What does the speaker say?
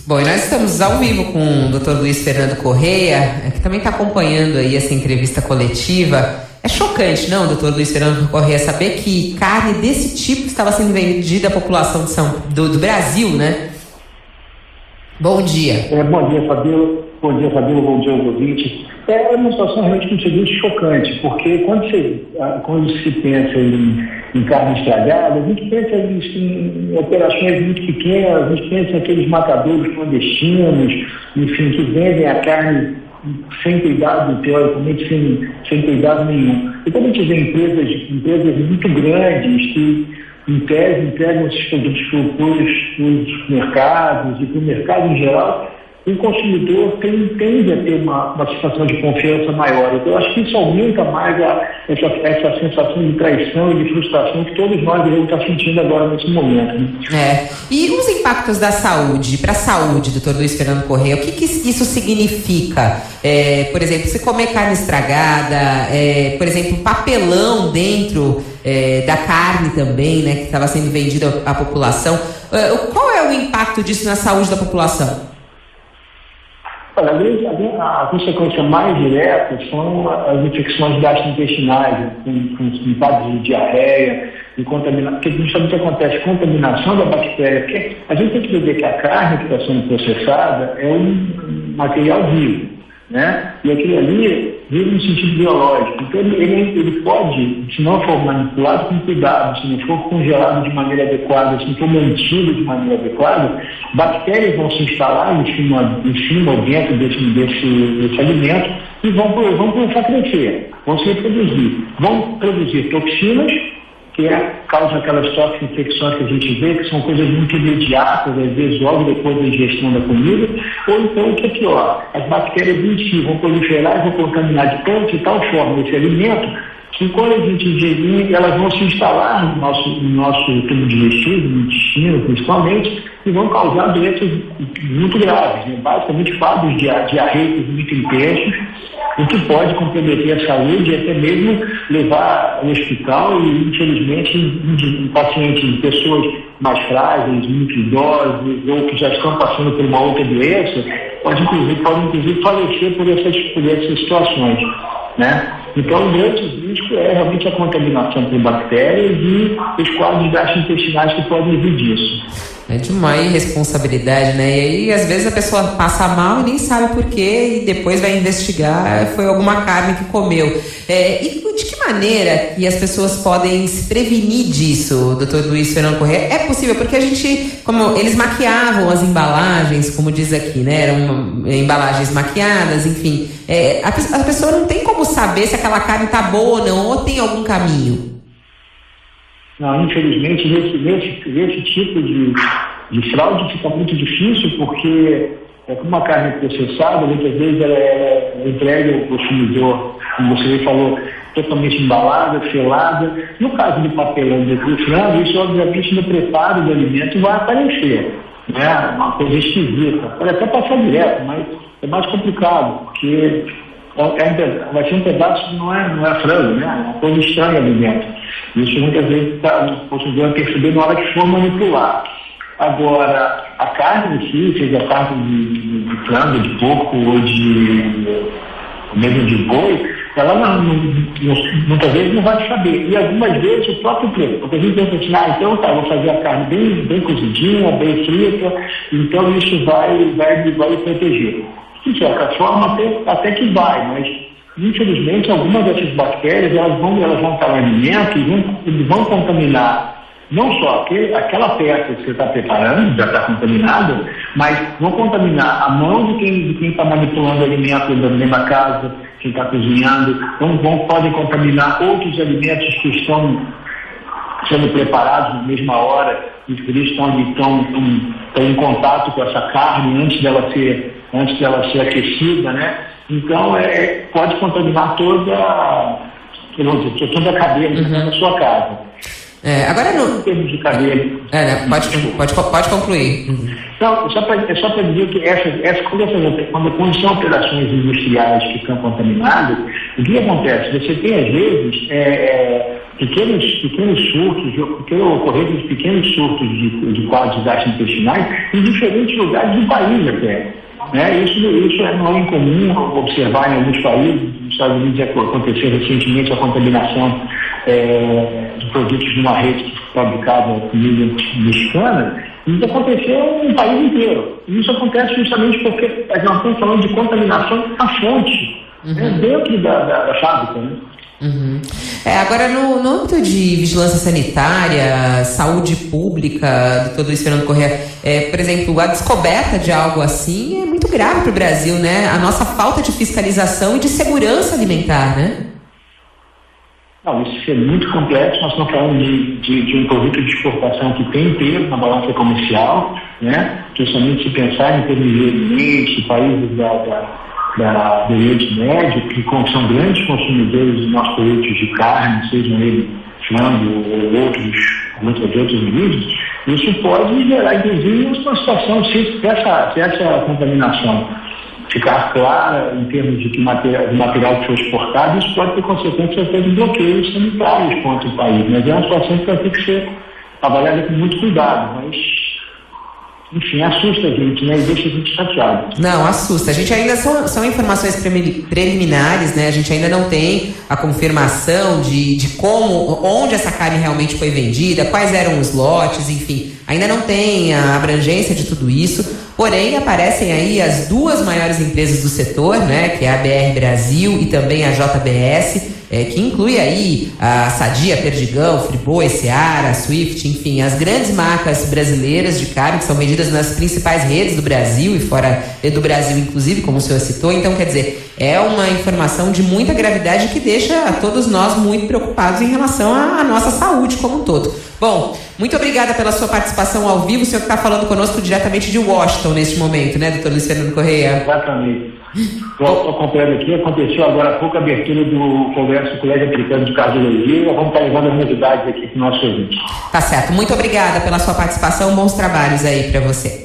Bom, e nós estamos ao vivo com o Dr. Luiz Fernando Correia, que também está acompanhando aí essa entrevista coletiva. É chocante, não, Dr. Luiz Fernando Correia, saber que carne desse tipo estava sendo vendida à população do Brasil, né? Bom dia. Bom dia, Fabíola. Bom dia, aos ouvintes. É uma situação realmente muito chocante, porque quando se pensa em carne estragada, a gente pensa em operações muito pequenas, a gente pensa naqueles matadores clandestinos, enfim, que vendem a carne sem cuidado, teoricamente sem cuidado nenhum. E quando a gente vê empresas muito grandes que em tese entregam esses produtos para os mercados e para o mercado em geral, o consumidor tende a ter uma sensação de confiança maior. Então, eu acho que isso aumenta mais essa sensação de traição e de frustração que todos nós devemos estar sentindo agora nesse momento. Né? E os impactos da saúde, para a saúde, doutor Luiz Fernando Correia, o que isso significa? Por exemplo, se comer carne estragada, por exemplo, papelão dentro da carne também, né, que estava sendo vendida à população. Qual é o impacto disso na saúde da população? Olha, a consequência mais direta são as infecções gastrointestinais, com impactos de diarreia e contaminação. Porque justamente acontece contaminação da bactéria, porque a gente tem que entender que a carne que está sendo processada é um material vivo, né? E aquilo ali vive no sentido biológico. Então ele pode, se não for manipulado com cuidado, se não for congelado de maneira adequada, se não for mantido de maneira adequada, bactérias vão se instalar em cima ou dentro desse alimento e vão começar a crescer, vão se reproduzir, vão produzir toxinas, que causa aquelas toxinfecções que a gente vê, que são coisas muito imediatas, às vezes logo depois da ingestão da comida, ou então, o que é pior, as bactérias em si vão proliferar e vão contaminar de tal forma esse alimento, que quando a gente ingerir, elas vão se instalar no nosso tubo digestivo, no intestino principalmente, e vão causar doenças muito graves, né? Basicamente quadros diarreicos muito intensos, o que pode comprometer a saúde e até mesmo levar ao hospital e, infelizmente, em pacientes, em pessoas mais frágeis, muito idosos ou que já estão passando por uma outra doença, podem inclusive falecer por essas situações, né? Então, o grande risco é realmente a contaminação por bactérias e os quadros gastrointestinais que podem vir disso. É de uma irresponsabilidade, né? E aí, às vezes, a pessoa passa mal e nem sabe por quê e depois vai investigar, foi alguma carne que comeu. E de que maneira que as pessoas podem se prevenir disso, doutor Luiz Fernando Correia? É possível, porque a gente, como eles maquiavam as embalagens, como diz aqui, né? Eram embalagens maquiadas, enfim. A pessoa não tem como saber se aquela carne tá boa ou não, ou tem algum caminho. Não, infelizmente, esse tipo de fraude fica muito difícil, porque como uma carne processada, muitas vezes ela é entregue ao consumidor, como você falou, totalmente embalada, selada. No caso do papelão do frango, isso obviamente no preparo do alimento vai aparecer, né? Uma coisa esquisita. Pode até passar direto, mas é mais complicado, porque vai ser um pedaço que não é frango, né? É uma coisa estranha ali dentro. Isso muitas vezes o consumidor vai perceber na hora que for manipular. Agora, a carne em si, seja a carne de frango, de porco ou mesmo de boi, ela muitas vezes não vai saber. E algumas vezes o próprio preço. Porque a gente pensa assim, então vou fazer a carne bem cozidinha, bem frita, então isso vai me proteger. De certa forma, até que vai, mas infelizmente algumas dessas bactérias elas vão estar no alimento e vão contaminar não só aquela peça que você está preparando, já está contaminada, mas vão contaminar a mão de quem está manipulando o alimento dentro da casa, quem está cozinhando, podem contaminar outros alimentos que estão sendo preparados na mesma hora e por isso estão em contato com essa carne antes dela ser aquecida, né? Então, pode contaminar toda a cadeia da sua casa. Agora em termos de cadeia. Pode concluir. Então, só para dizer que quando são operações industriais que estão contaminadas, o que acontece? Você tem, às vezes, pequenos surtos, pequena ocorrência de pequenos surtos de quadros gastrointestinais em diferentes lugares do país até. Isso não é incomum observar em alguns países. Nos Estados Unidos aconteceu recentemente a contaminação de produtos numa rede que fabricava comida mexicana. Isso aconteceu no país inteiro. E isso acontece justamente porque nós estamos falando de contaminação à fonte, dentro da fábrica. Uhum. Agora, no âmbito de vigilância sanitária, saúde pública, doutor Luiz Fernando Corrêa, por exemplo, a descoberta de algo assim é muito grave para o Brasil, né? A nossa falta de fiscalização e de segurança alimentar, né? Não, isso é muito complexo. Nós estamos falando de um produto de exportação que tem peso na balança comercial, né? Principalmente se pensar em termos de alimentos, países do Oriente Médio, que são grandes consumidores dos nossos produtos de carne, sejam eles frango ou muitos outros níveis. Isso pode gerar, inclusive, uma situação, se essa contaminação ficar clara em termos de material que foi exportado, isso pode ter consequências até de bloqueios sanitários contra o país. Mas é uma situação que vai ter que ser avaliada com muito cuidado. Mas, enfim, assusta a gente, né? E deixa a gente chateado. Não, assusta. A gente ainda são informações preliminares, né? A gente ainda não tem a confirmação de onde essa carne realmente foi vendida, quais eram os lotes, enfim. Ainda não tem a abrangência de tudo isso, porém aparecem aí as duas maiores empresas do setor, né, que é a BR Brasil e também a JBS, que inclui aí a Sadia, Perdigão, Friboi, Seara, Swift, enfim, as grandes marcas brasileiras de carne que são vendidas nas principais redes do Brasil e fora do Brasil, inclusive, como o senhor citou. Então, quer dizer, é uma informação de muita gravidade que deixa todos nós muito preocupados em relação à nossa saúde como um todo. Bom, muito obrigada pela sua participação ao vivo. O senhor que está falando conosco diretamente de Washington neste momento, né, doutor Luiz Fernando Corrêa? Exatamente. Estou acompanhando aqui. Aconteceu agora há pouco a abertura do Congresso do Colégio Americano de Cardiologia. Vamos estar levando as novidades aqui para o nosso ouvinte. Tá certo. Muito obrigada pela sua participação. Bons trabalhos aí para você.